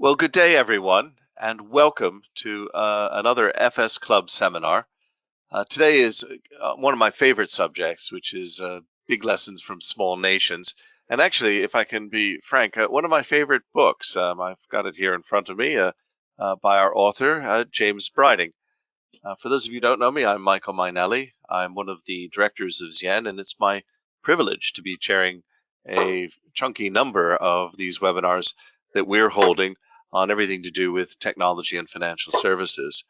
Well, good day, everyone, and welcome to another FS Club seminar. Today is one of my favorite subjects, which is big lessons from small nations. And actually, if I can be frank, one of my favorite books. I've got it here in front of me by our author, James Breiding. For those of you who don't know me, I'm Michael Mainelli. I'm one of the directors of Zien, and it's my privilege to be chairing a chunky number of these webinars that we're holding on everything to do with technology and financial services.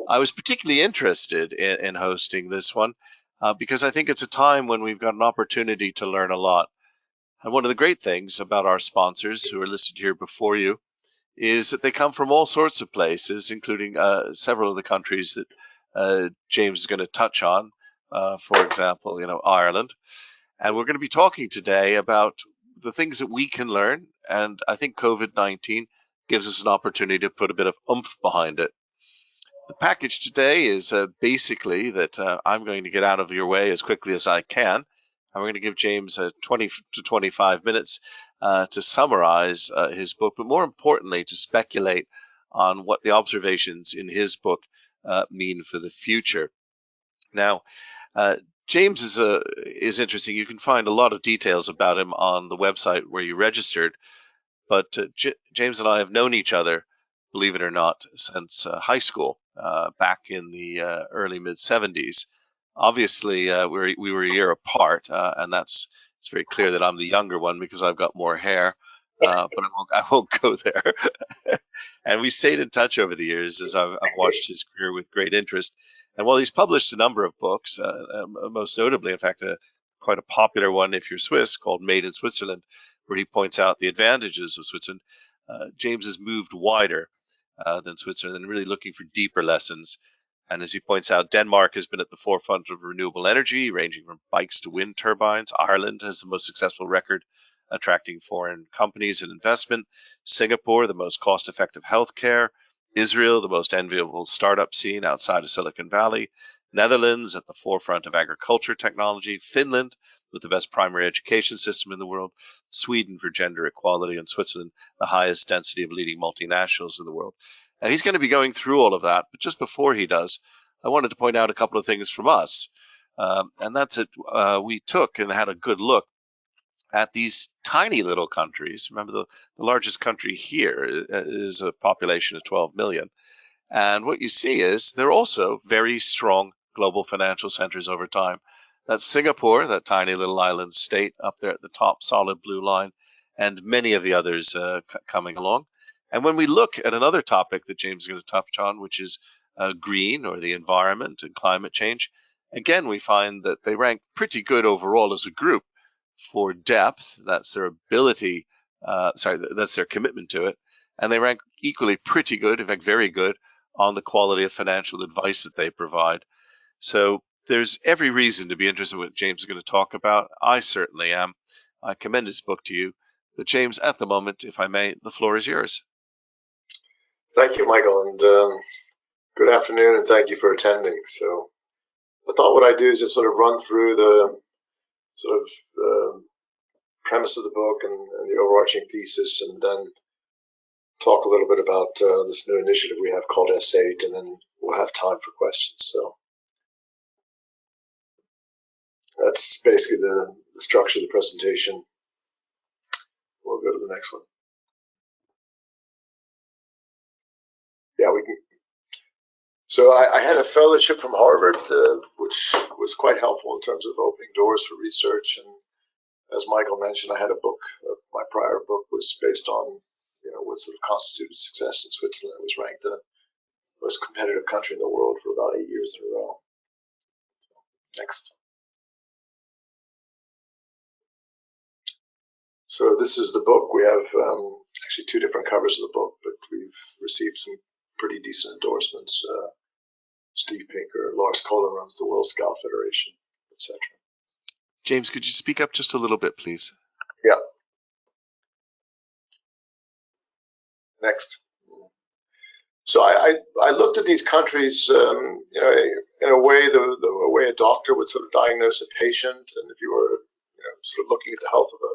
I was particularly interested in hosting this one because I think it's a time when we've got an opportunity to learn a lot. And one of the great things about our sponsors who are listed here before you is that they come from all sorts of places, including several of the countries that James is going to touch on, for example, Ireland. And we're going to be talking today about the things that we can learn. And I think COVID-19 gives us an opportunity to put a bit of oomph behind it. The package today is basically that I'm going to get out of your way as quickly as I can. And we're going to give James 20 to 25 minutes to summarize his book, but more importantly, to speculate on what the observations in his book mean for the future. Now, James is interesting. You can find a lot of details about him on the website where you registered, but James and I have known each other, believe it or not, since high school, back in the early mid-70s. Obviously, we were a year apart, and it's very clear that I'm the younger one because I've got more hair, but I won't go there. And we stayed in touch over the years as I've watched his career with great interest. And while he's published a number of books, most notably, in fact, quite a popular one if you're Swiss called Made in Switzerland, where he points out the advantages of Switzerland, James has moved wider than Switzerland and really looking for deeper lessons. And as he points out, Denmark has been at the forefront of renewable energy, ranging from bikes to wind turbines. Ireland has the most successful record attracting foreign companies and investment. Singapore, the most cost-effective healthcare. Israel, the most enviable startup scene outside of Silicon Valley. Netherlands at the forefront of agriculture technology. Finland with the best primary education system in the world. Sweden for gender equality, and Switzerland, the highest density of leading multinationals in the world. And he's going to be going through all of that, but just before he does, I wanted to point out a couple of things from us. And that's it. We took and had a good look at these tiny little countries. Remember, the largest country here is a population of 12 million. And what you see is they're also very strong global financial centers over time. That's Singapore, that tiny little island state up there at the top, solid blue line, and many of the others coming along. And when we look at another topic that James is going to touch on, which is green or the environment and climate change, again, we find that they rank pretty good overall as a group for depth. That's their ability, that's their commitment to it. And they rank equally pretty good, in fact, very good, on the quality of financial advice that they provide. So there's every reason to be interested in what James is going to talk about. I certainly am. I commend his book to you. But James, at the moment, if I may, the floor is yours. Thank you, Michael, and good afternoon, and thank you for attending. So I thought what I'd do is just sort of run through the sort of premise of the book and the overarching thesis, and then talk a little bit about this new initiative we have called S8, and then we'll have time for questions. So that's basically the structure of the presentation. We'll go to the next one. Yeah, we can. So I had a fellowship from Harvard, which was quite helpful in terms of opening doors for research. And as Michael mentioned, I had a book. My prior book was based on, what sort of constituted success in Switzerland. It was ranked the most competitive country in the world for about 8 years in a row. Next. So this is the book. We have actually two different covers of the book, but we've received some pretty decent endorsements. Steve Pinker, Lars Kohler runs the World Scout Federation, etc. James, could you speak up just a little bit, please? Yeah. Next. So I looked at these countries, in a way, the way a doctor would sort of diagnose a patient, and if you were, sort of looking at the health of a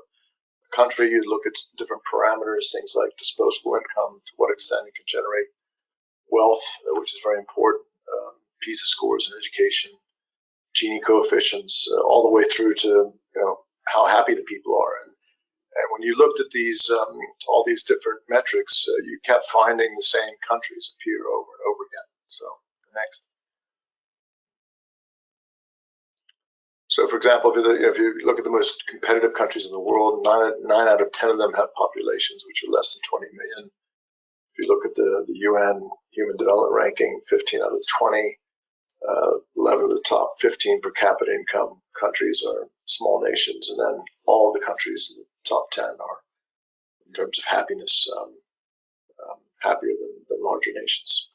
country, you look at different parameters, things like disposable income, to what extent it can generate wealth, which is very important, PISA scores in education, Gini coefficients, all the way through to how happy the people are. And when you looked at these all these different metrics, you kept finding the same countries appear over and over again. So next. So, for example, if you look at the most competitive countries in the world, 9 out of 10 of them have populations which are less than 20 million. If you look at the UN Human Development Ranking, 15 out of 20, 11 of the top 15 per capita income countries are small nations, and then all of the countries in the top 10 are, in terms of happiness, happier than larger nations.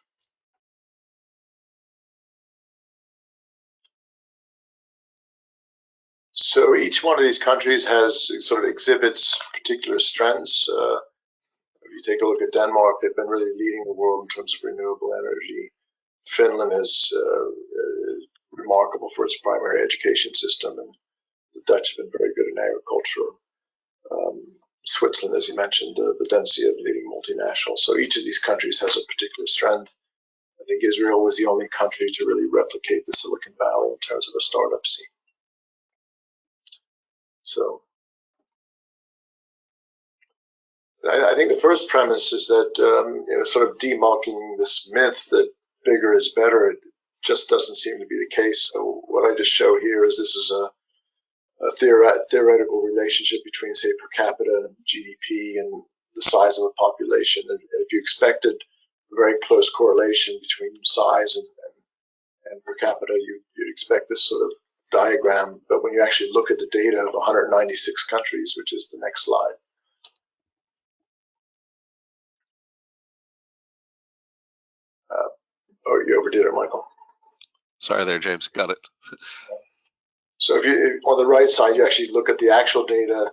So each one of these countries has sort of exhibits particular strengths. If you take a look at Denmark, they've been really leading the world in terms of renewable energy. Finland is remarkable for its primary education system, and the Dutch have been very good in agriculture. Switzerland, as you mentioned, the density of leading multinationals. So each of these countries has a particular strength. I think Israel was the only country to really replicate the Silicon Valley in terms of a startup scene. So I think the first premise is that sort of debunking this myth that bigger is better, it just doesn't seem to be the case. So what I just show here is this is a theoretical relationship between, say, per capita GDP and the size of the population. And if you expected a very close correlation between size and per capita, you'd expect this sort of diagram. But when you actually look at the data of 196 countries, which is the next slide, you overdid it, Michael. Sorry there, James. Got it. So if you, on the right side, you actually look at the actual data,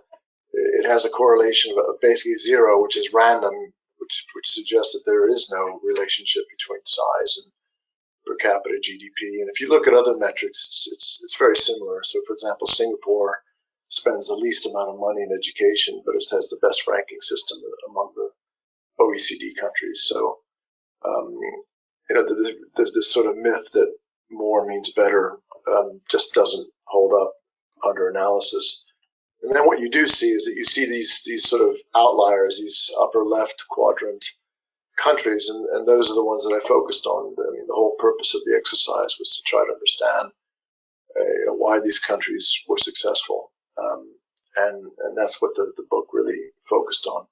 it has a correlation of basically 0, which is random, which suggests that there is no relationship between size and per capita GDP. And if you look at other metrics, it's very similar. So, for example, Singapore spends the least amount of money in education, but it has the best ranking system among the OECD countries. So, there's this sort of myth that more means better, just doesn't hold up under analysis. And then what you do see is that you see these sort of outliers, these upper left quadrant countries, and those are the ones that I focused on. I mean, the whole purpose of the exercise was to try to understand why these countries were successful, and that's what the book really focused on.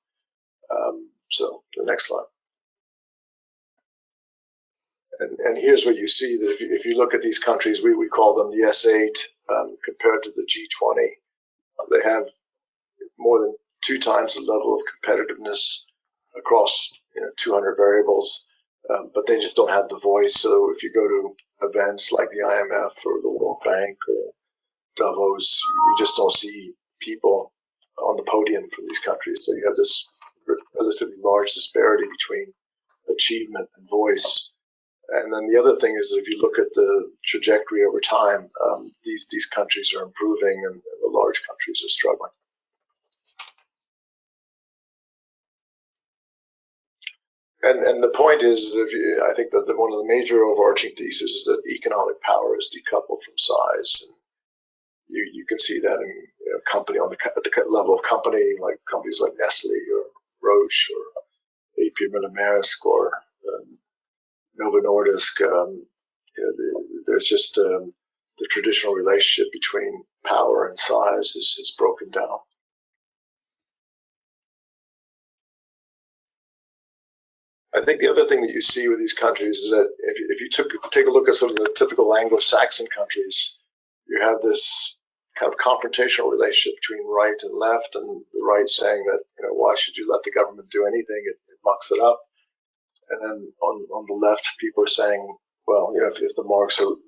So the next slide. And here's what you see, that if you look at these countries, we call them the S8 compared to the G20. They have more than 2 times the level of competitiveness across 200 variables, but they just don't have the voice. So if you go to events like the IMF or the World Bank or Davos, you just don't see people on the podium from these countries. So you have this relatively large disparity between achievement and voice. And then the other thing is that if you look at the trajectory over time, these countries are improving and the large countries are struggling. And the point is, I think that one of the major overarching theses is that economic power is decoupled from size. And you can see that in company at the level of company, like companies like Nestle or Roche or AP Miller Maersk or Novo Nordisk. There's just the traditional relationship between power and size is broken down. I think the other thing that you see with these countries is that if you take a look at sort of the typical Anglo-Saxon countries, you have this kind of confrontational relationship between right and left, and the right saying that why should you let the government do anything? It mucks it up. And then on the left, people are saying, well, if the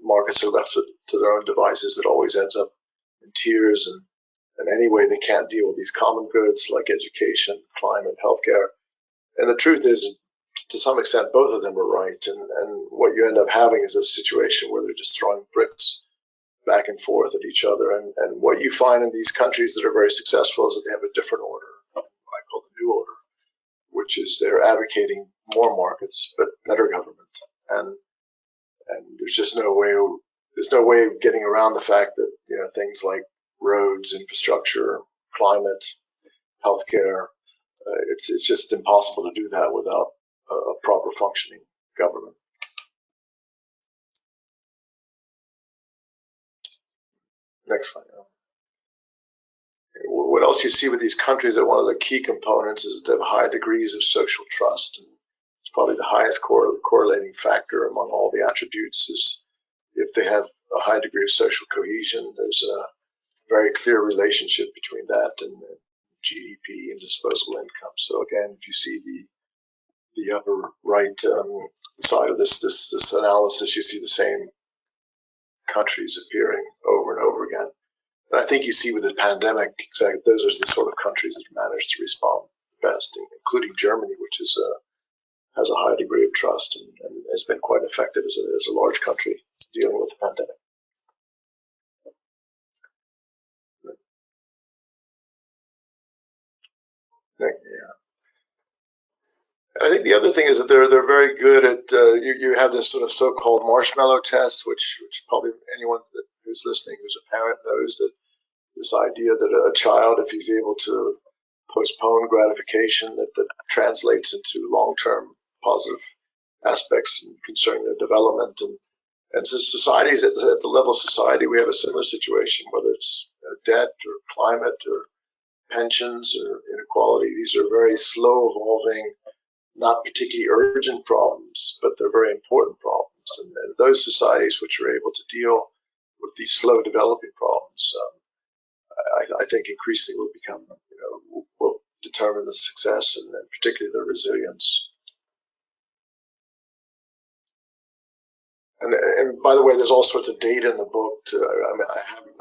markets are left to their own devices, it always ends up in tears, and anyway, they can't deal with these common goods like education, climate, healthcare. And the truth is, to some extent, both of them are right. And what you end up having is a situation where they're just throwing bricks back and forth at each other. And what you find in these countries that are very successful is that they have a different order, what I call the new order, which is they're advocating more markets but better government. And there's just no way of getting around the fact that things like roads, infrastructure, climate, healthcare, it's just impossible to do that without a proper functioning government. Next one. What else you see with these countries, that one of the key components is that they have high degrees of social trust. And it's probably the highest correlating factor among all the attributes is if they have a high degree of social cohesion, there's a very clear relationship between that and GDP and disposable income. So again, if you see the upper right side of this analysis, you see the same countries appearing over and over again. And I think you see with the pandemic, exactly, those are the sort of countries that managed to respond best, including Germany, which is has a high degree of trust and has been quite effective as a large country dealing with the pandemic. Yeah. And I think the other thing is that they're very good at you have this sort of so-called Marshmallow Test, which probably anyone who's listening who's a parent knows, that this idea that a child, if he's able to postpone gratification, that translates into long-term positive aspects concerning their development. And so societies, at the level of society, we have a similar situation, whether it's debt or climate or pensions or inequality. These are very slow evolving, not particularly urgent problems, but they're very important problems. And those societies which are able to deal with these slow developing problems, I think increasingly will become, will determine the success and particularly the resilience. And by the way, there's all sorts of data in the book.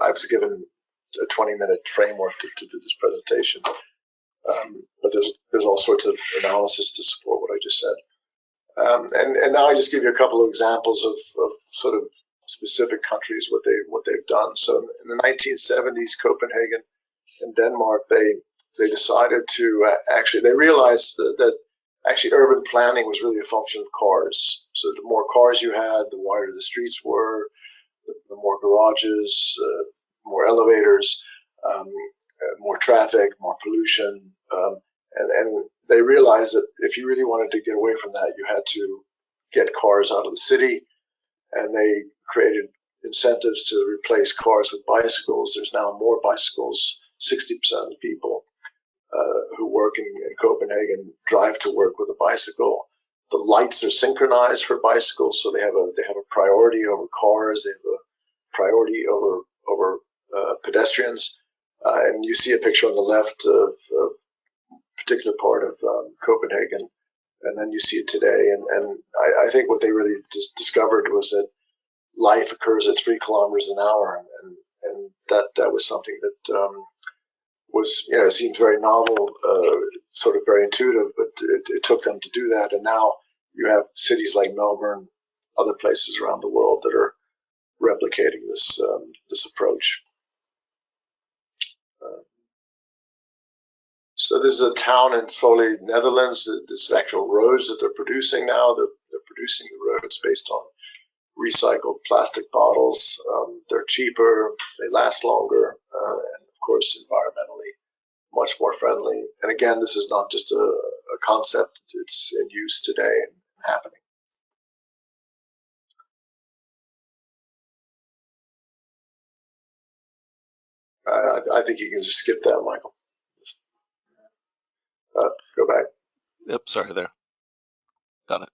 I was given a 20-minute framework to do this presentation, but there's all sorts of analysis to support what I just said. And now I just give you a couple of examples of sort of specific countries, what they've done. So in the 1970s, Copenhagen in Denmark, they decided to they realized that actually urban planning was really a function of cars. So the more cars you had, the wider the streets were, the more garages, more elevators, more traffic, more pollution. And they realized that if you really wanted to get away from that, you had to get cars out of the city. And they created incentives to replace cars with bicycles. There's now more bicycles. 60% of the people who work in Copenhagen drive to work with a bicycle. The lights are synchronized for bicycles, so they have a priority over cars. They have a priority over pedestrians. And you see a picture on the left of a particular part of Copenhagen, and then you see it today. And I think what they really discovered was that life occurs at 3 kilometers an hour, and that was something that was, it seems very novel, sort of very intuitive, but it took them to do that. And now you have cities like Melbourne, other places around the world that are replicating this approach. So this is a town in Zwolle, Netherlands. This is actual roads that they're producing now. They're producing the roads based on recycled plastic bottles. They're cheaper, they last longer, and of course environmentally much more friendly. And again, this is not just a concept, it's in use today and happening. I think you can just skip that, Michael. Go back. Yep, sorry there. Got it.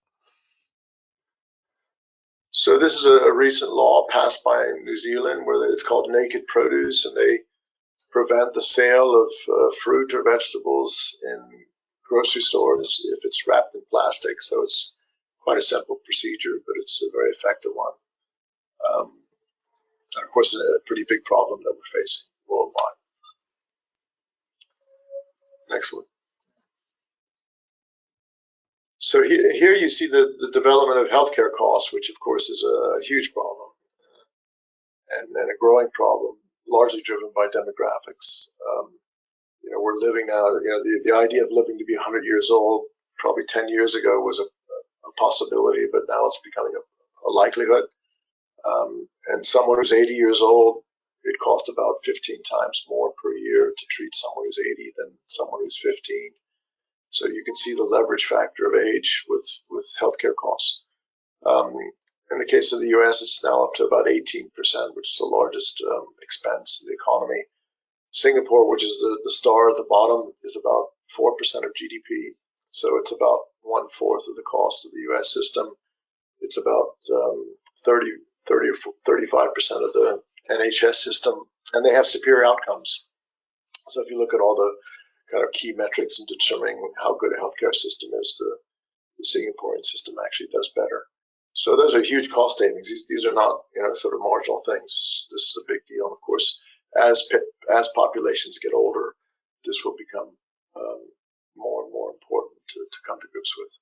So this is a recent law passed by New Zealand where it's called naked produce, and they prevent the sale of fruit or vegetables in grocery stores if it's wrapped in plastic. So it's quite a simple procedure, but it's a very effective one. And of course, a pretty big problem that we're facing worldwide. Next one. So here you see the development of healthcare costs, which of course is a huge problem. and a growing problem, largely driven by demographics. We're living now, the idea of living to be 100 years old probably 10 years ago was a possibility, but now it's becoming a likelihood. And someone who's 80 years old, it costs about 15 times more per year to treat someone who's 80 than someone who's 15. So you can see the leverage factor of age with healthcare costs. In the case of the US, it's now up to about 18%, which is the largest expense in the economy. Singapore, which is the star at the bottom, is about 4% of GDP. So it's about 1/4 of the cost of the US system. It's about 30 or 35% of the NHS system, and they have superior outcomes. So if you look at all the kind of key metrics in determining how good a healthcare system is, the Singaporean system actually does better. So those are huge cost savings. These are not sort of marginal things. This is a big deal. And of course, as populations get older, this will become more and more important to come to grips with.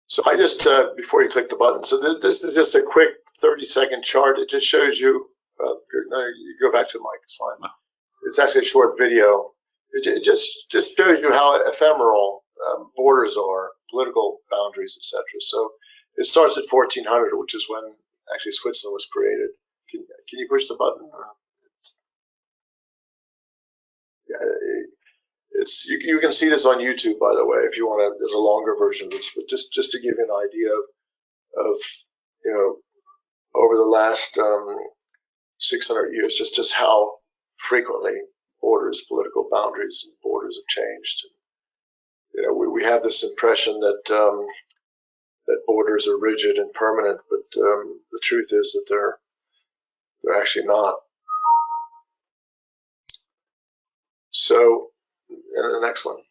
So I just, before you click the button, so this is just a quick 30-second chart. It just shows you, no, you go back to the mic, it's fine. Wow. It's actually a short video. It just shows you how ephemeral borders are, political boundaries, etc. So it starts at 1400, which is when actually Switzerland was created. Can you push the button? Yeah, you can see this on YouTube, by the way, if you want to. There's a longer version of this, but just to give you an idea of over the last 600 years, just how frequently borders, political boundaries, and borders have changed. We have this impression that that borders are rigid and permanent, but the truth is that they're actually not. So, the next one.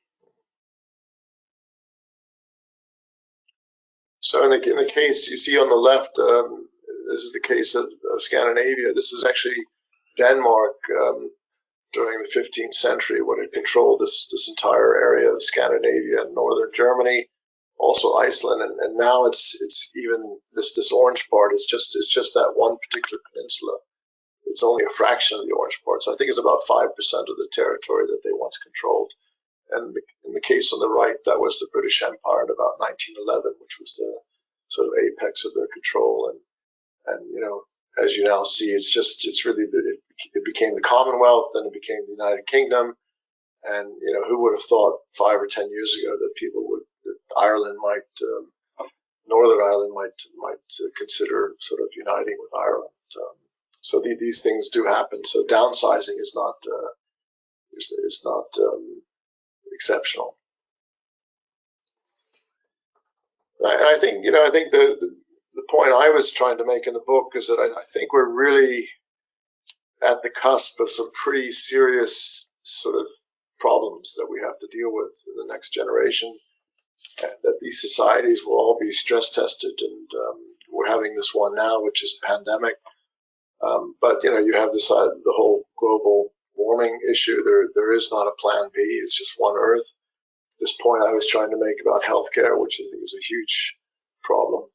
So in the case you see on the left, this is the case of Scandinavia. This is actually Denmark during the 15th century when it controlled this entire area of Scandinavia and northern Germany, also Iceland, and now it's even this orange part is just that one particular peninsula. It's only a fraction of the orange part. So I think it's about 5% of the territory that they once controlled. And in the case on the right, that was the British Empire in about 1911, which was the sort of apex of their control. And as you now see, it's really it became the Commonwealth, then it became the United Kingdom. And who would have thought 5 or 10 years ago that Ireland Northern Ireland might consider sort of uniting with Ireland. So these things do happen. So downsizing is not exceptional. And I think the point I was trying to make in the book is that I think we're really at the cusp of some pretty serious sort of problems that we have to deal with in the next generation, and that these societies will all be stress tested. And we're having this one now, which is a pandemic. But you have the whole global warming issue. There is not a plan B. It's just one Earth. This point I was trying to make about healthcare, which I think is a huge problem.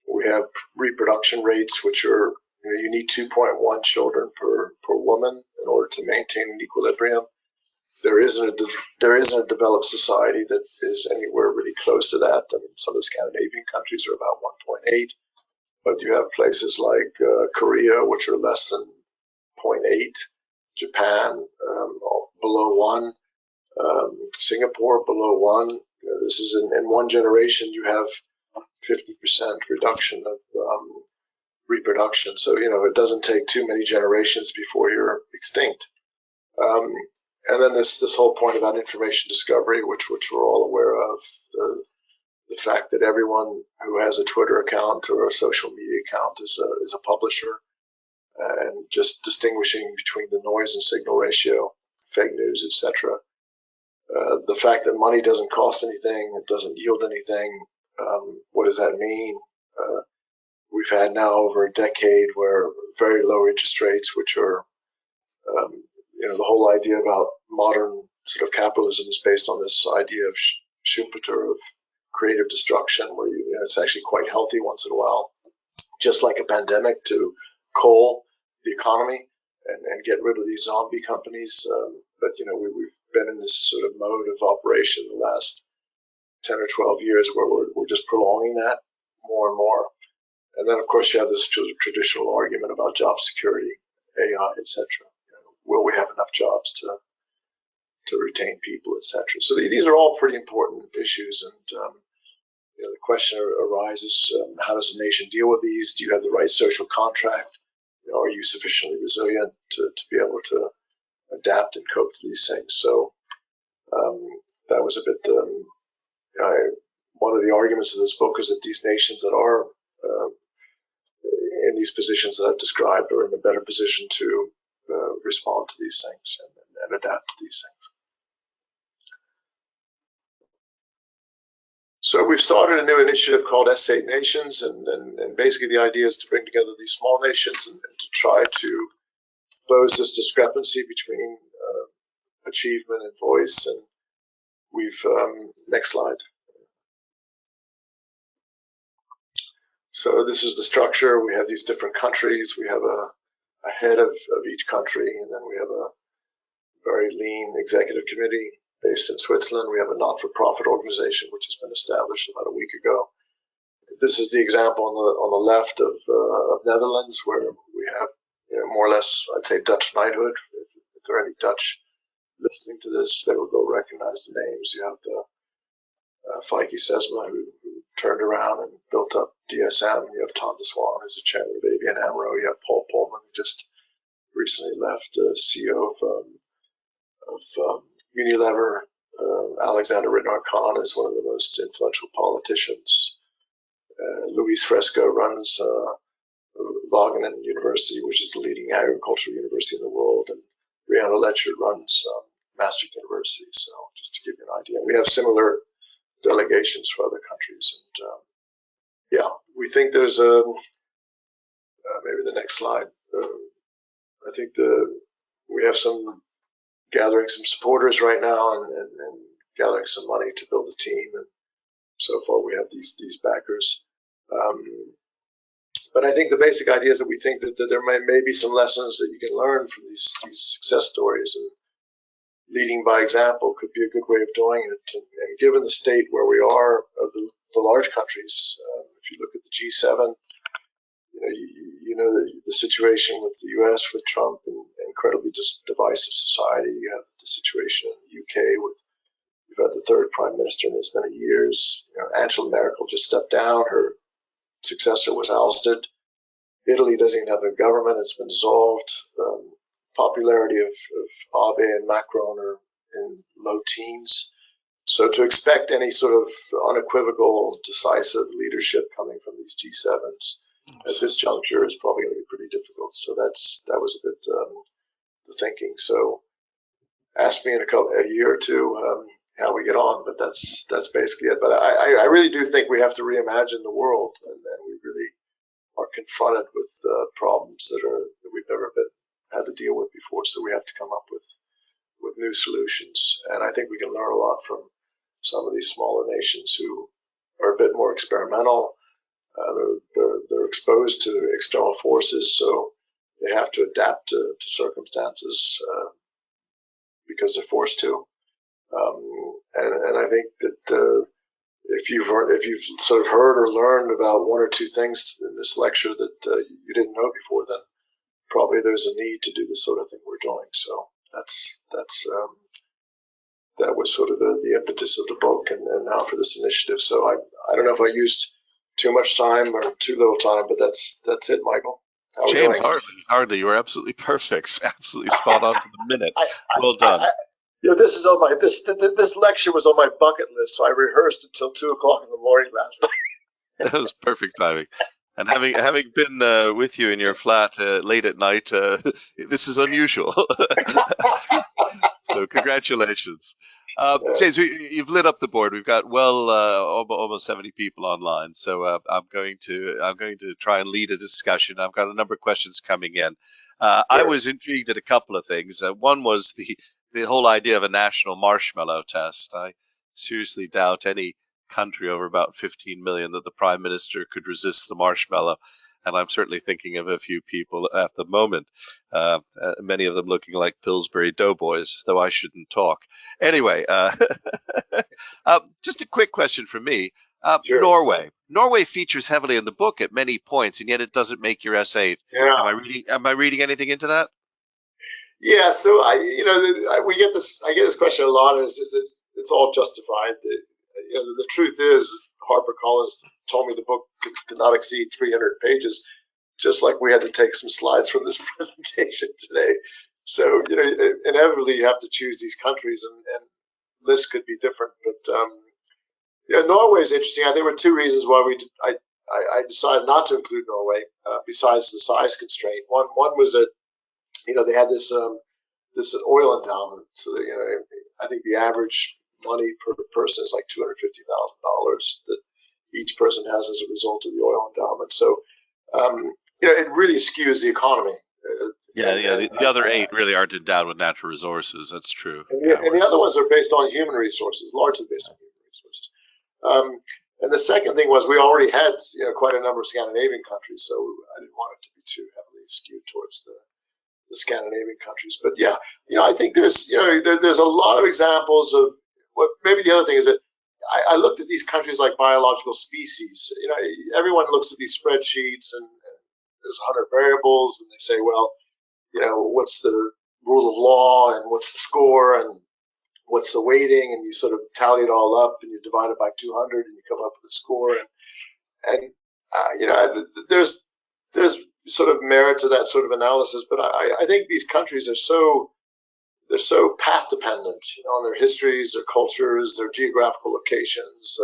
We have reproduction rates, which are you need 2.1 children per woman in order to maintain an equilibrium. There isn't a developed society that is anywhere really close to that. I mean, some of the Scandinavian countries are about 1.8, but you have places like Korea, which are less than 0.8, Japan below 1, Singapore below 1. This is in one generation you have 50% reduction of reproduction. So it doesn't take too many generations before you're extinct. And then this whole point about information discovery, which we're all aware of, the fact that everyone who has a Twitter account or a social media account is a publisher, and just distinguishing between the noise and signal ratio, fake news, etc. The fact that money doesn't cost anything, it doesn't yield anything. What does that mean? We've had now over a decade where very low interest rates, which are, the whole idea about modern sort of capitalism is based on this idea of Schumpeter of creative destruction, where it's actually quite healthy once in a while just like a pandemic, to cull the economy and get rid of these zombie companies. But we've been in this sort of mode of operation the last 10 or 12 years where we're just prolonging that more and more. And then, of course, you have this traditional argument about job security, AI, etc. Will we have enough jobs to retain people, etc.? So these are all pretty important issues. And the question arises, how does a nation deal with these? Do you have the right social contract? Are you sufficiently resilient to be able to adapt and cope to these things? So that was a bit, one of the arguments of this book is that these nations that are in these positions that I've described are in a better position to respond to these things and adapt to these things. So we've started a new initiative called S8 Nations, and basically the idea is to bring together these small nations and to try to close this discrepancy between achievement and voice. And we've, next slide. So this is the structure. We have these different countries. We have a head of each country, and then we have a very lean executive committee based in Switzerland. We have a not-for-profit organization which has been established about a week ago. This is the example on the left of Netherlands, where we have more or less, I'd say, Dutch knighthood. If there are any Dutch listening to this, they'll recognize the names. You have the Feike Sesma, who turned around and built up DSM. You have Tom de Swan, who's the chairman of ABN AMRO. You have Paul Pullman, who just recently left, CEO of Unilever. Alexander Ridnour-Khan is one of the most influential politicians. Luis Fresco runs Wageningen University, which is the leading agricultural university in the world, and Brianna Letchert runs Maastricht University. So just to give you an idea, we have similar delegations for other countries. And yeah, we think there's maybe the next slide. I think we have gathering some supporters right now and gathering some money to build a team. And so far we have these backers. But I think the basic idea is that we think that there may be some lessons that you can learn from these success stories, and leading by example could be a good way of doing it. And given the state where we are of the large countries, if you look at the G7, you know the situation with the US with Trump and incredibly divisive society. You have the situation in the UK you've had the third prime minister in as many years. Angela Merkel just stepped down. Her successor was ousted. Italy doesn't even have a government. It's been dissolved. Popularity of Abe and Macron are in low teens. So to expect any sort of unequivocal, decisive leadership coming from these G7s at this juncture is probably going to be pretty difficult. So that was a bit the thinking. So ask me in a year or two how we get on, but that's basically it. But I really do think we have to reimagine the world, and we really are confronted with problems that we've never had to deal with before. So we have to come up with new solutions, and I think we can learn a lot from some of these smaller nations who are a bit more experimental. They're exposed to external forces, so they have to adapt to circumstances because they're forced to. And I think that if you've sort of heard or learned about one or two things in this lecture that you didn't know before, then probably there's a need to do the sort of thing we're doing. So that was sort of the impetus of the book, and now for this initiative. So I don't know if I used too much time or too little time, but that's it, Michael. How James, hardly. You were absolutely perfect, absolutely spot on to the minute. Well done. This is on my this lecture was on my bucket list, so I rehearsed until 2:00 in the morning last night. That was perfect timing. And having been with you in your flat late at night, this is unusual. So congratulations. James, you've lit up the board. We've got almost 70 people online. So I'm going to try and lead a discussion. I've got a number of questions coming in. I was intrigued at a couple of things. One was the whole idea of a national marshmallow test. I seriously doubt any country over about 15 million that the prime minister could resist the marshmallow. and I'm certainly thinking of a few people at the moment, many of them looking like Pillsbury Doughboys, though I shouldn't talk. Anyway, just a quick question from me. Sure. Norway. Norway features heavily in the book at many points, and yet it doesn't make your essay. Yeah. Am I reading anything into that? Yeah. So we get this. I get this question a lot. And it's all justified. The truth is, HarperCollins told me the book could not exceed 300 pages, just like we had to take some slides from this presentation today. So inevitably you have to choose these countries, and lists could be different. But Norway is interesting. There were two reasons why I decided not to include Norway, besides the size constraint. One was that they had this oil endowment. So I think the average money per person is like $250,000 that each person has as a result of the oil endowment. So it really skews the economy. The other eight really aren't endowed with natural resources. That's true. And the other ones are based on human resources, largely based on human resources. And the second thing was we already had quite a number of Scandinavian countries, so I didn't want it to be too heavily skewed towards the Scandinavian countries. But yeah, I think there's there's a lot of examples of what. Maybe the other thing is that I looked at these countries like biological species. Everyone looks at these spreadsheets and there's 100 variables, and they say, well, what's the rule of law and what's the score and what's the weighting, and you sort of tally it all up and you divide it by 200 and you come up with a score. There's sort of merit to that sort of analysis, but I think these countries are so path dependent on their histories, their cultures, their geographical locations,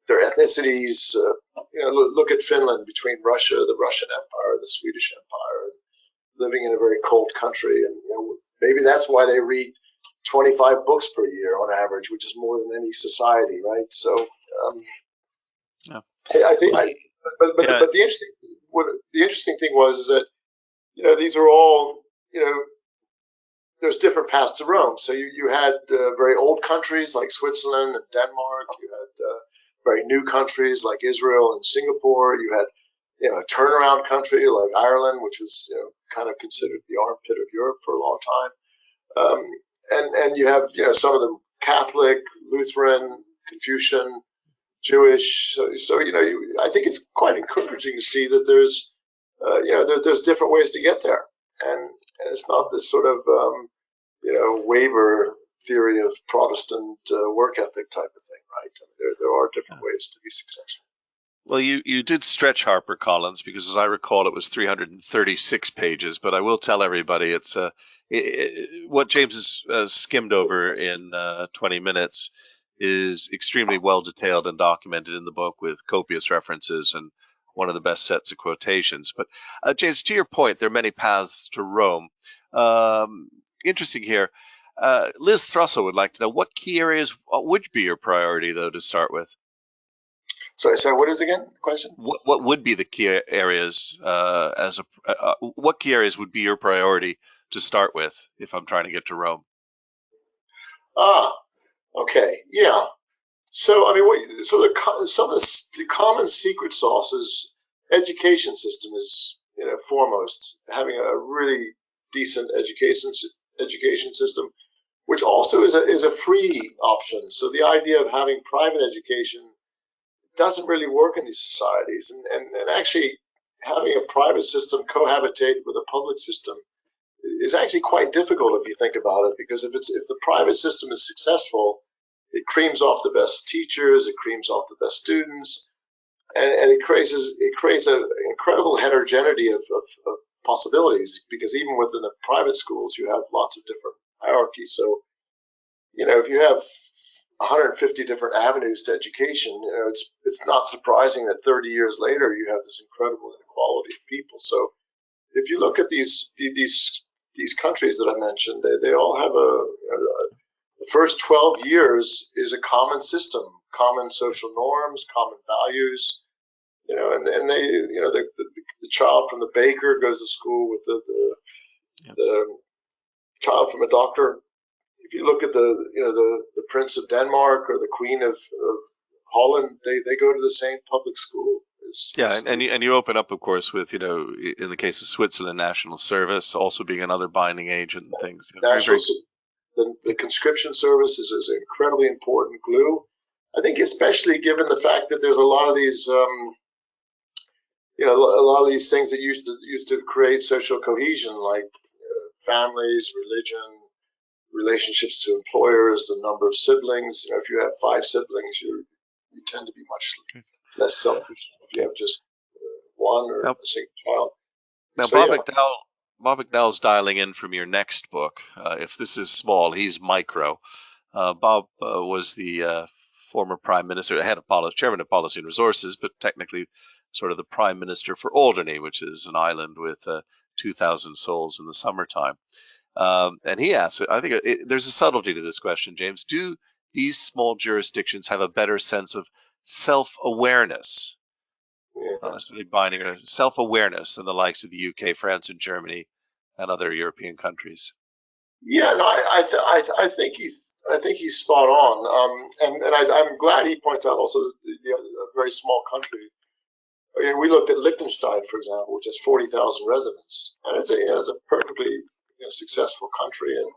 their ethnicities. Look at Finland, between Russia, the Russian Empire, the Swedish Empire, living in a very cold country, and maybe that's why they read 25 books per year on average, which is more than any society, right? So I think, but the interesting thing was that these are all there's different paths to Rome. So you had very old countries like Switzerland and Denmark. You had very new countries like Israel and Singapore. You had a turnaround country like Ireland, which was kind of considered the armpit of Europe for a long time. And you have some of them Catholic, Lutheran, Confucian, Jewish. So I think it's quite encouraging to see that there's there's different ways to get there, and it's not this sort of waiver theory of Protestant work ethic type of thing, right? I mean, there are different ways to be successful. Well, you did stretch HarperCollins, because as I recall, it was 336 pages. But I will tell everybody it's what James has skimmed over in 20 minutes is extremely well detailed and documented in the book with copious references and one of the best sets of quotations. But James, to your point, there are many paths to Rome. Interesting here. Liz Thrussell would like to know what key areas would be your priority, though, to start with. So what is again the question? What would be the key areas what key areas would be your priority to start with if I'm trying to get to Rome? Okay, yeah. So I mean, some of the common secret sauces. Education system is foremost. Having a really decent education system, which also is a free option. So the idea of having private education doesn't really work in these societies, and actually having a private system cohabitate with a public system is actually quite difficult if you think about it, because if the private system is successful, it creams off the best teachers, it creams off the best students, and it creates an incredible heterogeneity of possibilities, because even within the private schools you have lots of different hierarchies. So if you have 150 different avenues to education, it's not surprising that 30 years later you have this incredible inequality of people. So if you look at these countries that I mentioned, they all have the first 12 years is a common system, common social norms, common values, and they the child from the baker goes to school with the child from a doctor. If you look at the Prince of Denmark or the Queen of Holland, they go to the same public school Yeah, and you open up, of course, with, you know, in the case of Switzerland, national service also being another binding agent and things. You know, national the conscription service is an incredibly important glue. I think, especially given the fact that there's a lot of these, you know, a lot of these things that used to create social cohesion, like families, religion, relationships to employers, the number of siblings. You know, if you have 5 siblings, you tend to be much less selfish if you have just one or a single child. Now, So yeah. Bob McDowell's dialing in from your next book. If this is small, he's micro. Bob was the former prime minister, chairman of policy and resources, but technically sort of the prime minister for Alderney, which is an island with 2,000 souls in the summertime. And he asks, I think there's a subtlety to this question, James. Do these small jurisdictions have a better sense of self-awareness? Not necessarily binding, or self-awareness than the likes of the UK, France, and Germany, and other European countries. Yeah, no, I think he's spot on. I'm glad he points out also a very small country. I mean, we looked at Liechtenstein, for example, which has 40,000 residents, and it's a perfectly successful country and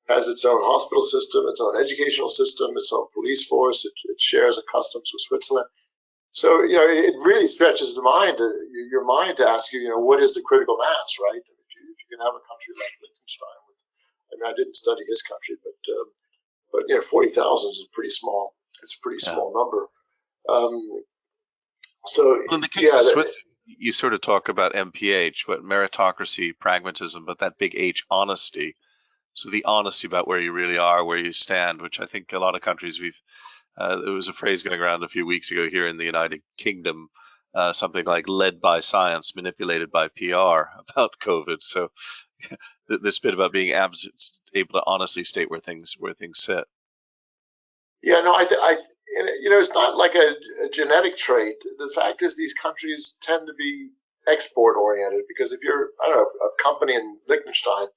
has its own hospital system, its own educational system, its own police force. It shares a customs with Switzerland. So, you know, it really stretches your mind to ask you, what is the critical mass, right? If you can have a country like Liechtenstein with, I mean, I didn't study his country, but 40,000 is pretty small. It's a pretty small number. So well, in the case of Switzerland, you sort of talk about MPH, but meritocracy, pragmatism, but that big H, honesty. So the honesty about where you really are, where you stand, which I think a lot of countries there was a phrase going around a few weeks ago here in the United Kingdom, something like led by science, manipulated by PR about COVID. So this bit about being able to honestly state where things sit. Yeah, no, it's not like a genetic trait. The fact is, these countries tend to be export oriented because if you're, I don't know, a company in Liechtenstein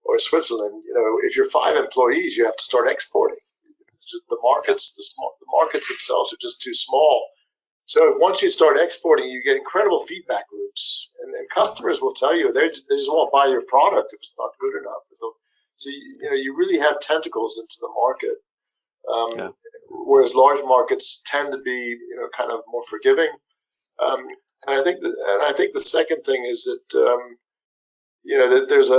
or Switzerland, if you're 5 employees, you have to start exporting. The markets, the markets themselves are just too small. So once you start exporting, you get incredible feedback loops, and customers will tell you they just won't buy your product if it's not good enough. So you really have tentacles into the market. Whereas large markets tend to be, kind of more forgiving. And I think the second thing is that, that there's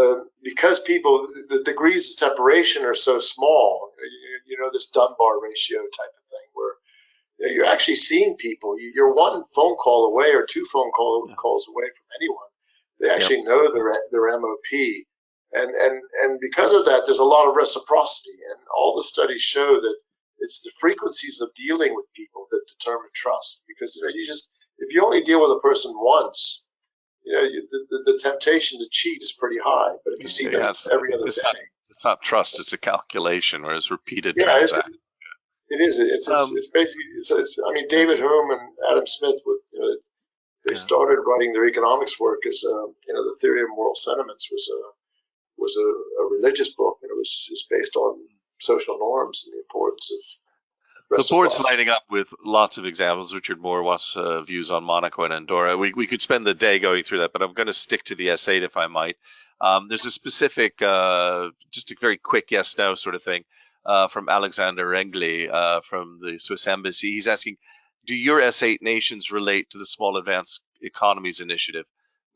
because the degrees of separation are so small, this Dunbar ratio type of thing where, you're actually seeing people. You're 1 phone call away or 2 phone calls away from anyone. They actually know their MOP. And because of that, there's a lot of reciprocity, and all the studies show that it's the frequencies of dealing with people that determine trust. Because if you only deal with a person once, the temptation to cheat is pretty high. But if you see them every other day, it's not trust; it's a calculation, whereas repeated transaction. It is. It's basically. I mean, David Hume and Adam Smith they started writing their economics work as the Theory of Moral Sentiments was a religious book, and it was based on social norms and the importance of the board's lighting up with lots of examples. Richard Moore wants views on Monaco and Andorra. We could spend the day going through that, but I'm going to stick to the S8 if I might. There's a specific, just a very quick yes/no sort of thing from Alexander Rengli from the Swiss Embassy. He's asking, do your S8 nations relate to the Small Advanced Economies Initiative,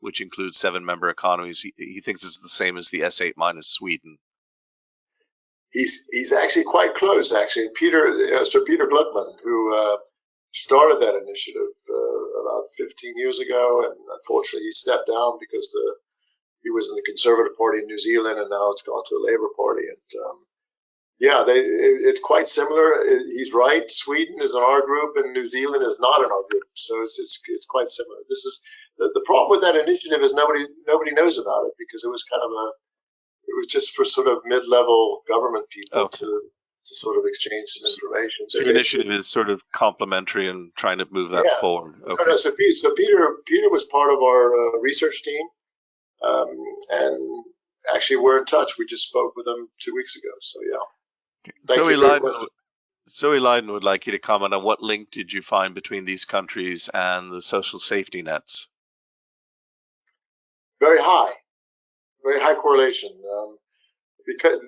which includes 7 member economies? He thinks it's the same as the S8 minus Sweden. He's actually quite close. Actually, Sir Peter Gluckman, who started that initiative about 15 years ago, and unfortunately he stepped down because he was in the Conservative Party in New Zealand, and now it's gone to a Labour Party. And it's quite similar. He's right. Sweden is in our group, and New Zealand is not in our group. So it's quite similar. This is the problem with that initiative is nobody knows about it because it was just for sort of mid-level government people to sort of exchange some information. So your initiative is sort of complementary and trying to move that forward. Okay. No, so Peter was part of our research team, and actually we're in touch. We just spoke with him 2 weeks ago. So yeah. So Zoe Leiden would like you to comment on what link did you find between these countries and the social safety nets? Very high correlation.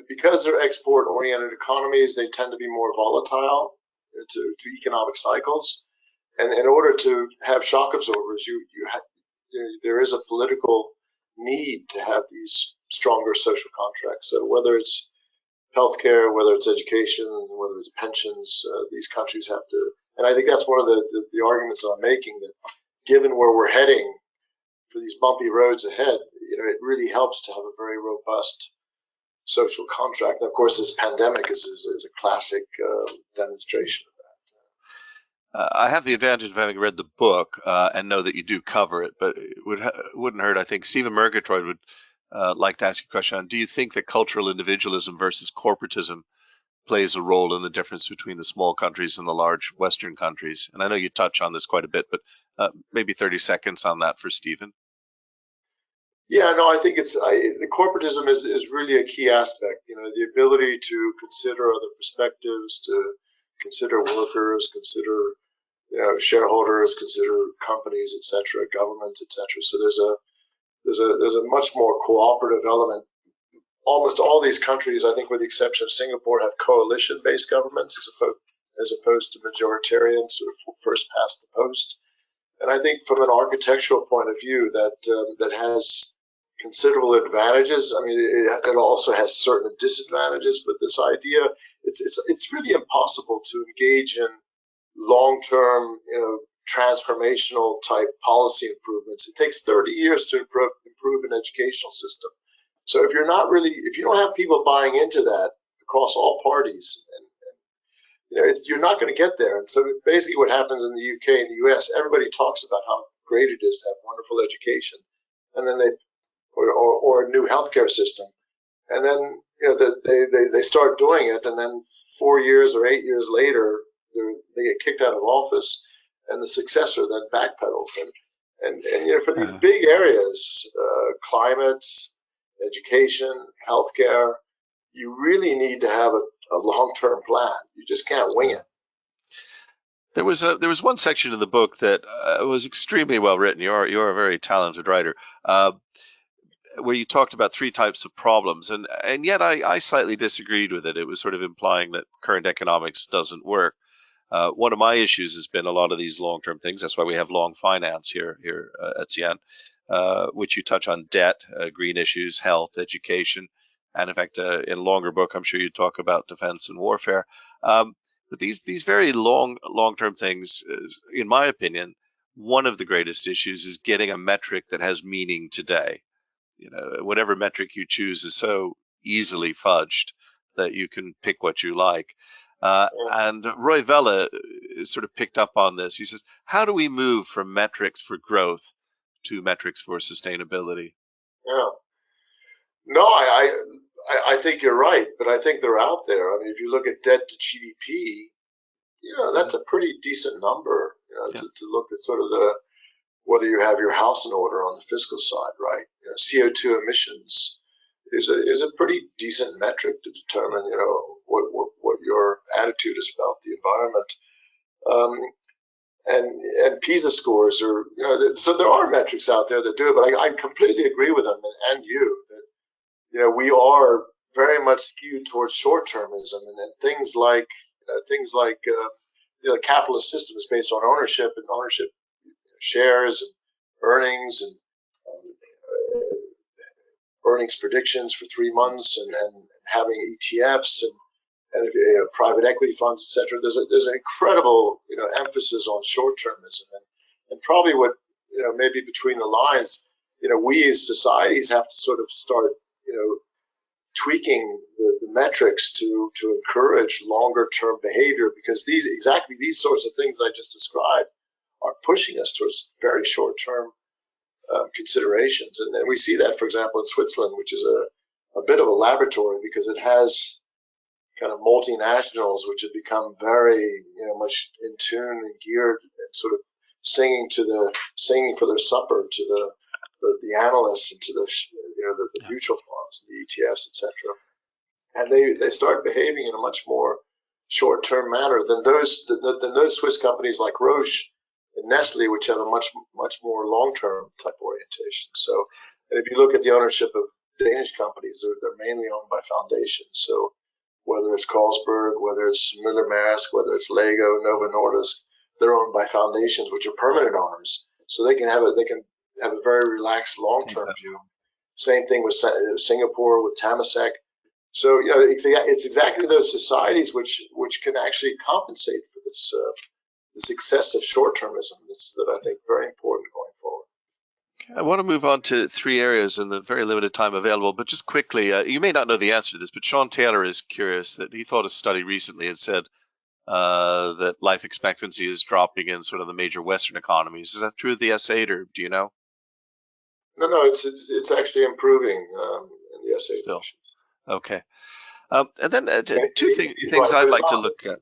Because they're export-oriented economies, they tend to be more volatile to economic cycles. And in order to have shock absorbers, there is a political need to have these stronger social contracts. So whether it's healthcare, whether it's education, whether it's pensions, these countries have to. And I think that's one of the arguments that I'm making, that given where we're heading for these bumpy roads ahead, it really helps to have a very robust social contract. And of course, this pandemic is a classic demonstration. I have the advantage of having read the book and know that you do cover it, but it wouldn't hurt. I think Stephen Murgatroyd would like to ask you a question on, do you think that cultural individualism versus corporatism plays a role in the difference between the small countries and the large Western countries? And I know you touch on this quite a bit, but maybe 30 seconds on that for Stephen. Yeah, no, I think the corporatism is really a key aspect. The ability to consider other perspectives, to consider workers, consider shareholders, consider companies, etc., governments, etc. So there's a much more cooperative element. Almost all these countries, I think, with the exception of Singapore, have coalition-based governments as opposed to majoritarian, sort of first past the post. And I think from an architectural point of view, that has considerable advantages. I mean, it also has certain disadvantages. But this idea, it's really impossible to engage in long-term, transformational type policy improvements. It takes 30 years to improve an educational system. So if you don't have people buying into that across all parties, you're not going to get there. And so basically what happens in the UK and the US, everybody talks about how great it is to have wonderful education, and then or a new healthcare system. And then they start doing it, and then 4 years or 8 years later, they get kicked out of office, and the successor then backpedals. And for these big areas, climate, education, healthcare, you really need to have a long-term plan. You just can't wing it. There was one section of the book that was extremely well written. You're a very talented writer, where you talked about three types of problems, and yet I slightly disagreed with it. It was sort of implying that current economics doesn't work. One of my issues has been a lot of these long-term things. That's why we have long finance here at CN, which you touch on debt, green issues, health, education, and in fact, in a longer book, I'm sure you talk about defense and warfare. But these very long-term things, in my opinion, one of the greatest issues is getting a metric that has meaning today. Whatever metric you choose is so easily fudged that you can pick what you like. And Roy Vella sort of picked up on this. He says, how do we move from metrics for growth to metrics for sustainability? Yeah. No, I think you're right, but I think they're out there. I mean, if you look at debt to GDP, that's a pretty decent number, to look at sort of whether you have your house in order on the fiscal side, right? CO2 emissions is a pretty decent metric to determine, what your attitude is about the environment. And PISA scores are, so there are metrics out there that do it, but I completely agree with them and you that, we are very much skewed towards short-termism, and then things like the capitalist system is based on ownership shares and earnings and earnings predictions for 3 months, and having ETFs and private equity funds, etc. There's an incredible emphasis on short-termism, and probably what maybe between the lines, we as societies have to sort of start tweaking the metrics to encourage longer-term behavior, because these sorts of things I just described are pushing us towards very short-term considerations. And we see that, for example, in Switzerland, which is a bit of a laboratory, because it has kind of multinationals which have become very much in tune and geared and sort of singing for their supper to the analysts and to the mutual funds, the ETFs, etc. And they start behaving in a much more short-term manner than those Swiss companies like Roche and Nestle, which have a much more long-term type orientation. So, and if you look at the ownership of Danish companies, they're mainly owned by foundations. So whether it's Carlsberg, whether it's Møller Maersk, whether it's Lego, Novo Nordisk, they're owned by foundations, which are permanent owners. So they can have a very relaxed long-term view. Same thing with Singapore, with Temasek. So it's exactly those societies which can actually compensate for this excessive short-termism that I think very important going forward. I want to move on to three areas in the very limited time available, but just quickly, you may not know the answer to this, but Sean Taylor is curious that he thought a study recently had said that life expectancy is dropping in sort of the major Western economies. Is that true of the S8, or do you know? No, it's actually improving in the S8 Still. nations. Okay. And then two things I'd like to look at.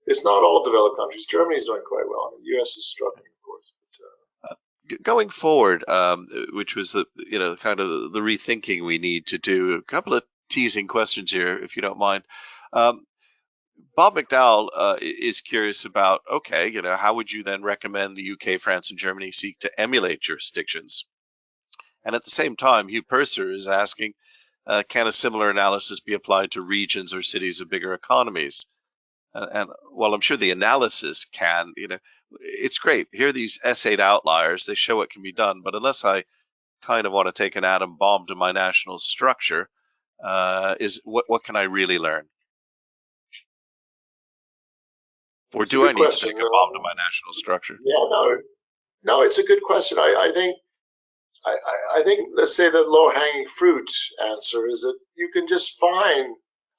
It's not all developed countries. Germany's doing quite well. The U.S. is struggling, of course. But, going forward, which was the kind of the rethinking we need to do. A couple of teasing questions here, if you don't mind. Bob McDowell is curious about, okay, how would you then recommend the UK, France, and Germany seek to emulate jurisdictions? And at the same time, Hugh Purser is asking, can a similar analysis be applied to regions or cities of bigger economies? And while I'm sure the analysis can, it's great. Here are these S8 outliers. They show what can be done. But unless I kind of want to take an atom bomb to my national structure, what can I really learn? Or do I need to take a bomb to my national structure? Yeah, no, it's a good question. I think let's say the low-hanging fruit answer is that you can just find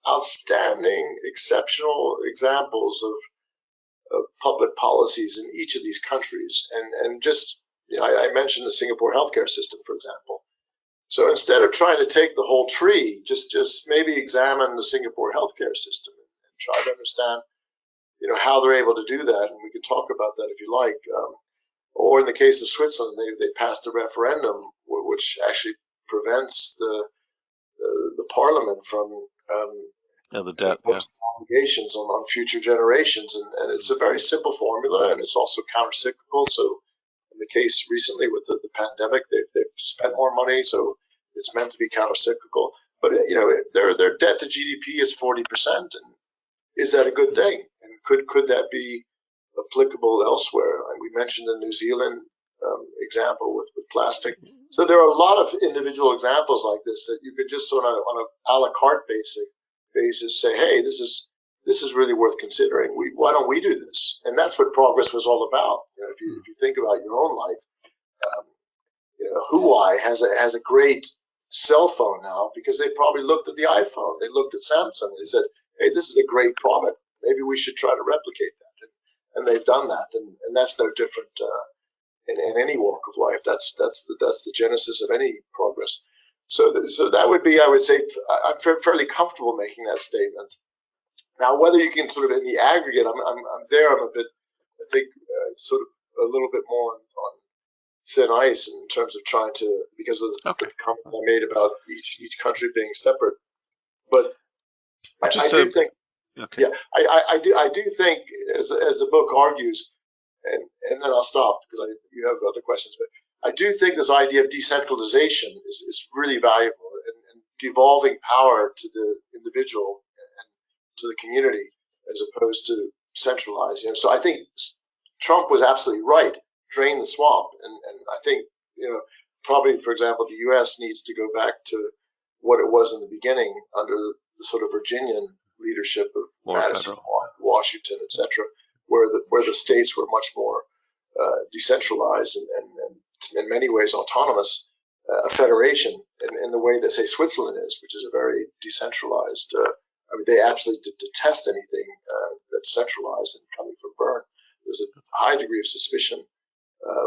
outstanding, exceptional examples of public policies in each of these countries, and just I mentioned the Singapore healthcare system, for example. So instead of trying to take the whole tree, just maybe examine the Singapore healthcare system and try to understand how they're able to do that, and we can talk about that if you like. Or in the case of Switzerland, they passed a referendum which actually prevents the parliament from the debt, obligations on future generations, and it's a very simple formula, and it's also countercyclical. So in the case recently with the pandemic, they've spent more money, so it's meant to be countercyclical. But their debt to GDP is 40%, and is that a good thing? And could that be applicable elsewhere? And we mentioned the New Zealand example with plastic. So there are a lot of individual examples like this that you could just sort of on a a la carte basis say, hey, this is really worth considering. Why don't we do this? And that's what progress was all about. If you think about your own life, Huawei has a great cell phone now because they probably looked at the iPhone. They looked at Samsung. They said, hey, this is a great product. Maybe we should try to replicate that. And they've done that. And that's no different in any walk of life. That's the genesis of any progress. So that would be, I would say, I'm fairly comfortable making that statement. Now, whether you can sort of in the aggregate, I'm a bit, I think, sort of a little bit more on thin ice in terms of trying to, because of the comment I made about each country being separate. But I do think, I do think, as the book argues, and then I'll stop because you have other questions. But I do think this idea of decentralization is really valuable, and devolving power to the individual and to the community as opposed to centralized. So I think Trump was absolutely right. Drain the swamp, and I think probably, for example, the U.S. needs to go back to what it was in the beginning under the sort of Virginian leadership of Madison, Washington, etc., where the states were much more decentralized and in many ways autonomous, a federation in the way that, say, Switzerland is, which is a very decentralized. I mean, they absolutely detest anything that's centralized and coming from Bern. There's a high degree of suspicion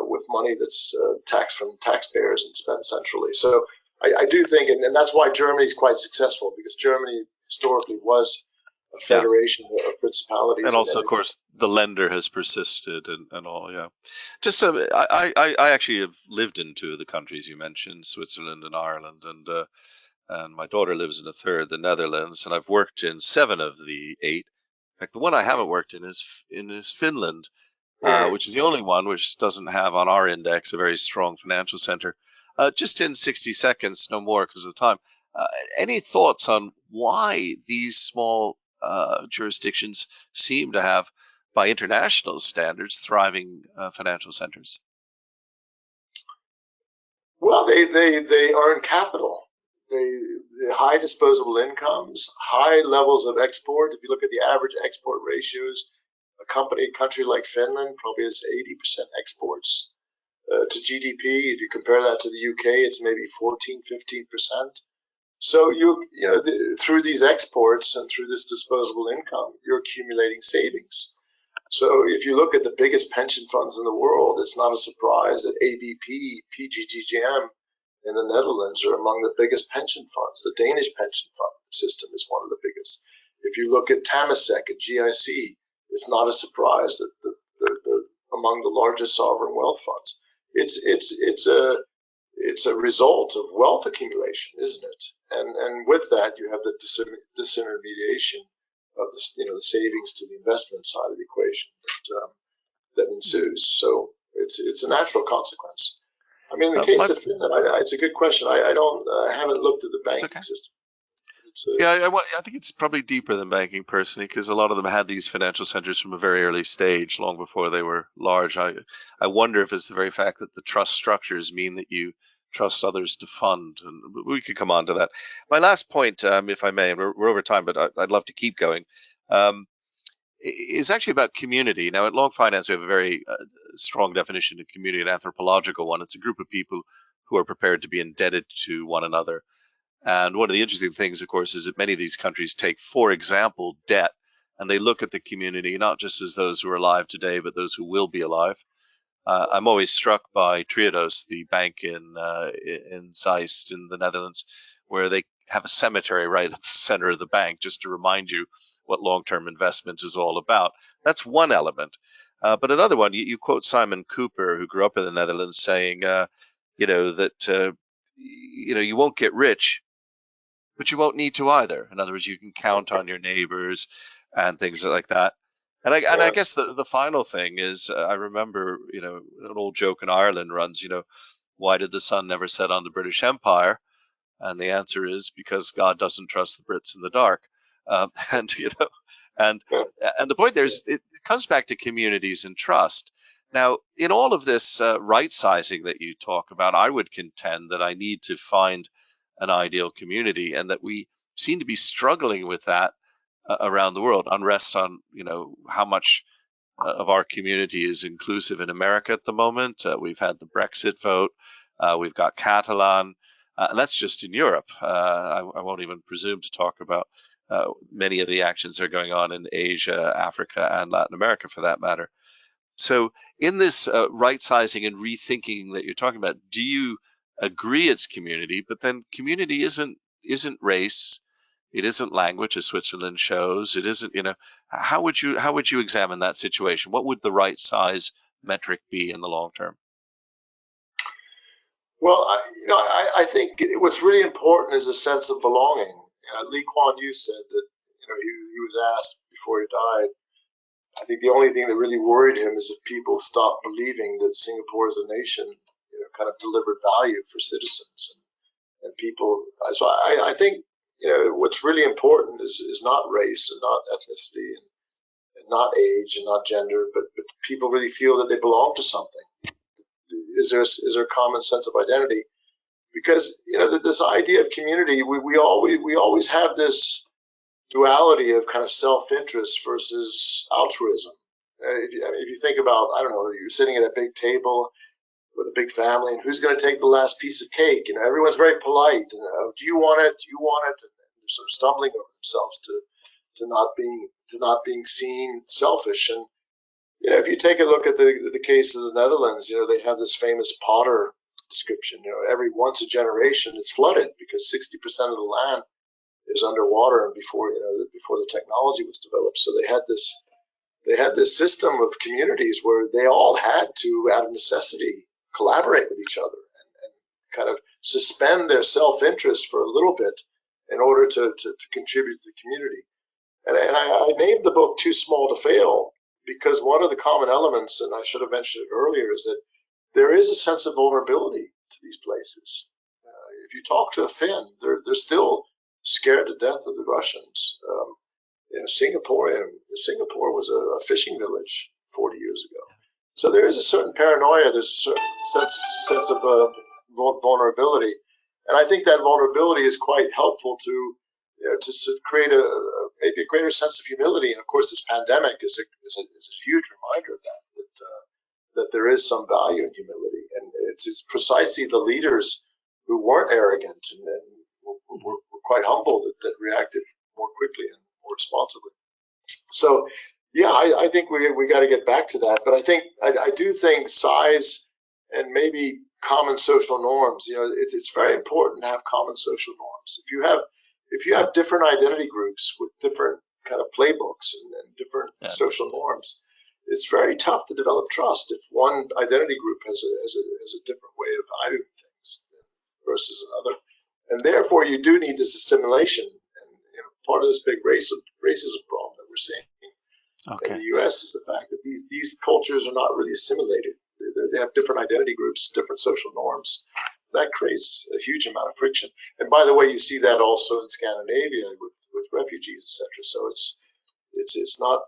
with money that's taxed from taxpayers and spent centrally. So I do think, and that's why Germany is quite successful, because Germany historically was a federation of principalities. And also, of course, the lender has persisted and all, Just, I actually have lived in two of the countries you mentioned, Switzerland and Ireland, and my daughter lives in a third, the Netherlands, and I've worked in 7 of the 8. fact, the one I haven't worked in is Finland, Mhm. which is the only one which doesn't have on our index a very strong financial center. Just in 60 seconds, no more because of the time. Uh, any thoughts on why these small jurisdictions seem to have, by international standards, thriving financial centers? Well, they earn capital. The high disposable incomes, high levels of export. If you look at the average export ratios, a country like Finland probably has 80% exports to GDP. If you compare that to the UK, it's maybe 14, 15%. So through these exports and through this disposable income, you're accumulating savings. So if you look at the biggest pension funds in the world, it's not a surprise that ABP, PGGM in the Netherlands are among the biggest pension funds. The Danish pension fund system is one of the biggest. If you look at Temasek and GIC, it's not a surprise that they're among the largest sovereign wealth funds. It's a result of wealth accumulation, isn't it? And with that, you have the disintermediation of the savings to the investment side of the equation that ensues. So it's a natural consequence. I mean, in the case My, of Finland, it's a good question. I haven't looked at the it's banking okay. system. Yeah, I think it's probably deeper than banking personally, because a lot of them had these financial centers from a very early stage, long before they were large. I wonder if it's the very fact that the trust structures mean that you trust others to fund, and we could come on to that. My last point, if I may, and we're over time, but I'd love to keep going, um, is actually about community. Now, at Long Finance, we have a very strong definition of community, an anthropological one. It's a group of people who are prepared to be indebted to one another. And one of the interesting things, of course, is that many of these countries take, for example, debt, and they look at the community not just as those who are alive today, but those who will be alive. I'm always struck by Triodos, the bank in Zeist in the Netherlands, where they have a cemetery right at the center of the bank, just to remind you what long-term investment is all about. That's one element. But another one, you quote Simon Cooper, who grew up in the Netherlands, saying, that you won't get rich, but you won't need to either. In other words, you can count on your neighbors and things like that. And I Yeah, guess the final thing is, I remember, an old joke in Ireland runs, why did the sun never set on the British Empire? And the answer is because God doesn't trust the Brits in the dark. And and yeah. and the point there is, it comes back to communities and trust. Now, in all of this right sizing that you talk about, I would contend that I need to find an ideal community, and that we seem to be struggling with that around the world. Unrest on, how much of our community is inclusive in America at the moment. We've had the Brexit vote. We've got Catalan. And that's just in Europe. I won't even presume to talk about many of the actions that are going on in Asia, Africa, and Latin America, for that matter. So, in this right sizing and rethinking that you're talking about, do you agree it's community? But then, community isn't race, it isn't language, as Switzerland shows. It isn't, how would you examine that situation? What would the right size metric be in the long term? Well, I think what's really important is a sense of belonging. Lee Kuan Yew said that he was asked before he died. I think the only thing that really worried him is if people stopped believing that Singapore as a nation, kind of delivered value for citizens and people. So I think what's really important is not race and not ethnicity and not age and not gender, but people really feel that they belong to something. Is there a common sense of identity? Because this idea of community, we always have this duality of kind of self-interest versus altruism. If you think about, I don't know, you're sitting at a big table with a big family, and who's going to take the last piece of cake? Everyone's very polite. And, do you want it? Do you want it? And they're sort of stumbling over themselves to not being seen selfish. And if you take a look at the case of the Netherlands, they have this famous Potter description. Every once a generation it's flooded because 60% of the land is underwater, and before the technology was developed. So they had this system of communities where they all had to, out of necessity, collaborate with each other and kind of suspend their self-interest for a little bit in order to contribute to the community. I named the book Too Small to Fail because one of the common elements, and I should have mentioned it earlier, is that there is a sense of vulnerability to these places. If you talk to a Finn, they're still scared to death of the Russians. Singapore was a fishing village 40 years ago. So there is a certain paranoia, there's a certain sense of vulnerability. And I think that vulnerability is quite helpful to create maybe a greater sense of humility. And of course, this pandemic is a huge reminder of that there is some value in humility. And it's precisely the leaders who weren't arrogant and were quite humble that reacted more quickly and more responsibly. So, yeah, I think we got to get back to that. But I do think size and maybe common social norms. It's very important to have common social norms. If you have different identity groups with different kind of playbooks and different social norms, it's very tough to develop trust if one identity group has a different way of valuing things versus another. And therefore, you do need this assimilation. And part of this big racism problem that we're seeing in the U.S. is the fact that these cultures are not really assimilated. They have different identity groups, different social norms. That creates a huge amount of friction. And by the way, you see that also in Scandinavia with refugees, etc. So it's not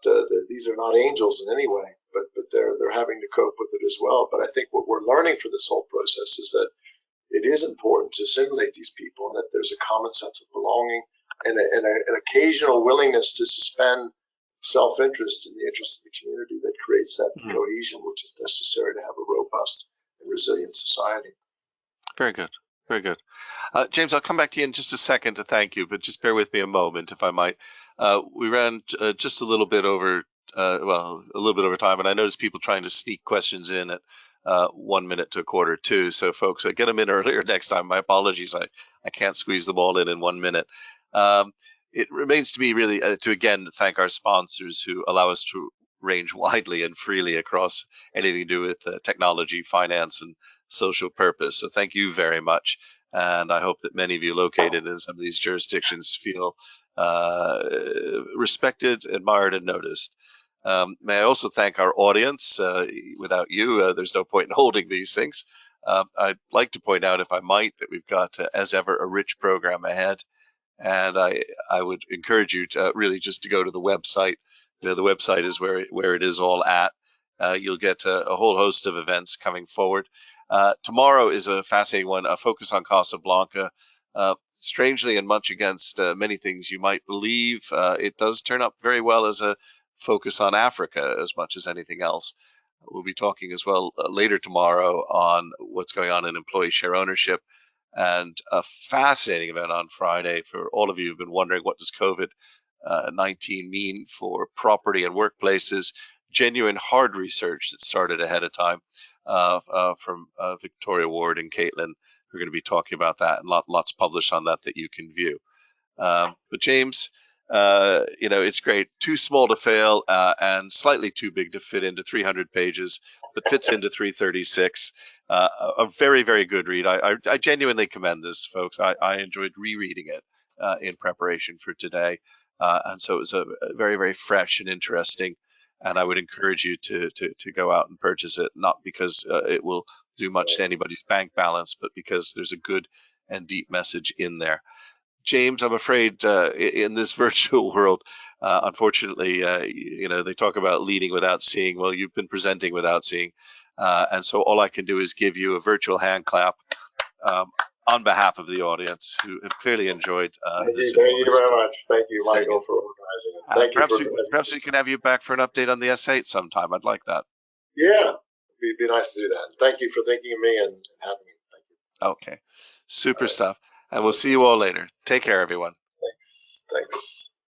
these are not angels in any way, but they're having to cope with it as well. But I think what we're learning from this whole process is that it is important to assimilate these people, and that there's a common sense of belonging and an occasional willingness to suspend self-interest in the interest of the community that creates that cohesion which is necessary to have a robust and resilient society. Very good. Very good. James, I'll come back to you in just a second to thank you, but just bear with me a moment, if I might. We ran just a little bit over, a little bit over time, and I noticed people trying to sneak questions in at 1 minute to 1:45. So, folks, get them in earlier next time. My apologies. I can't squeeze them all in 1 minute. It remains to me really to again thank our sponsors who allow us to range widely and freely across anything to do with technology, finance, and social purpose. So thank you very much. And I hope that many of you located in some of these jurisdictions feel respected, admired, and noticed. May I also thank our audience. Without you, there's no point in holding these things. I'd like to point out, if I might, that we've got, as ever, a rich program ahead. And I would encourage you to really just to go to the website. The website is where it is all at. You'll get a whole host of events coming forward. Tomorrow is a fascinating one, a focus on Casablanca. Strangely and much against many things you might believe, it does turn up very well as a focus on Africa as much as anything else. We'll be talking as well later tomorrow on what's going on in employee share ownership, and a fascinating event on Friday for all of you who've been wondering, what does COVID-19 mean for property and workplaces? Genuine hard research that started ahead of time from Victoria Ward and Caitlin, who are going to be talking about that, and lots published on that you can view. But James, it's great. Too small to fail and slightly too big to fit into 300 pages, but fits into 336. A very, very good read. I genuinely commend this, folks. I enjoyed rereading it in preparation for today. And so it was a very, very fresh and interesting. And I would encourage you to go out and purchase it, not because it will do much to anybody's bank balance, but because there's a good and deep message in there. James, I'm afraid in this virtual world, unfortunately, they talk about leading without seeing. Well, you've been presenting without seeing. And so all I can do is give you a virtual hand clap on behalf of the audience who have clearly enjoyed this. Thank you very much. Thank you, Michael, for organizing it. Perhaps we can have you back for an update on the S8 sometime. I'd like that. Yeah, it'd be nice to do that. Thank you for thinking of me and having me. Thank you. Okay, super stuff. And we'll see you all later. Take care, everyone. Thanks.